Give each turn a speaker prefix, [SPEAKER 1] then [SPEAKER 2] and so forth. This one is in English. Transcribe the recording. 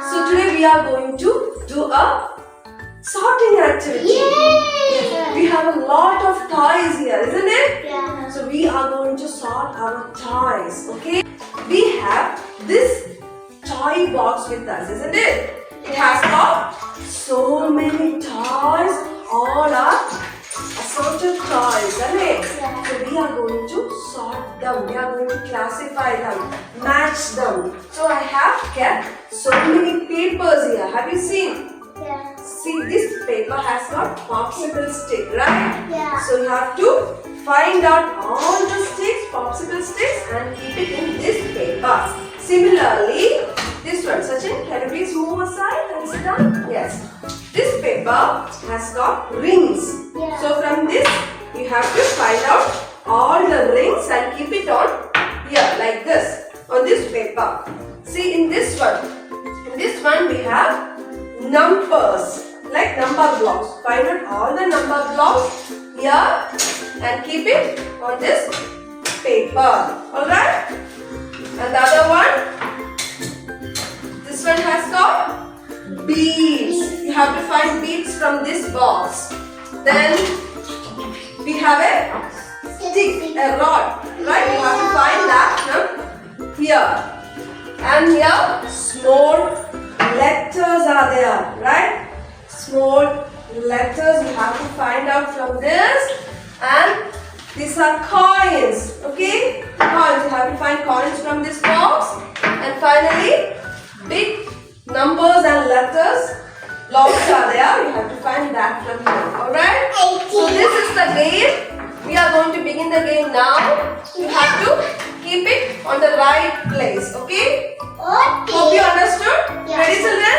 [SPEAKER 1] So today we are going to do a sorting activity. Yes, we have a lot of toys here, isn't it?
[SPEAKER 2] Yeah.
[SPEAKER 1] So we are going to sort our toys, okay? We have this toy box with us, isn't it? It has got so many toys, all are assorted toys, isn't it?
[SPEAKER 2] Yeah.
[SPEAKER 1] So we are going to sort them, we are going to classify them, match them. So I have kept so many papers here. Have you seen?
[SPEAKER 2] Yeah.
[SPEAKER 1] See, this paper has got popsicle stick, right?
[SPEAKER 2] Yeah.
[SPEAKER 1] So you have to find out all the sticks, popsicle sticks, and keep it in this paper. Similarly, this one, Sachin, can you please move aside and sit down? Yes. This paper has got rings.
[SPEAKER 2] Yeah.
[SPEAKER 1] So from this, you have to find out all the rings and keep it on here, like this, on this paper. See, in this one we have numbers, like number blocks. Find out all the number blocks here and keep it on this paper. Alright? And the other one, this one has got beads. You have to find beads from this box. Then we have a stick, a rod, right? You have to find that from here. And here, small letters are there, right? Small letters you have to find out from this. And these are coins, okay? Coins, you have to find coins from this box. And finally, big numbers and letters, blocks are there. You have to find that from here, alright? So this is the game. We are going to begin the game now. You have to keep it on the right place, okay? Hope you understood?
[SPEAKER 2] Yeah.
[SPEAKER 1] Ready, children?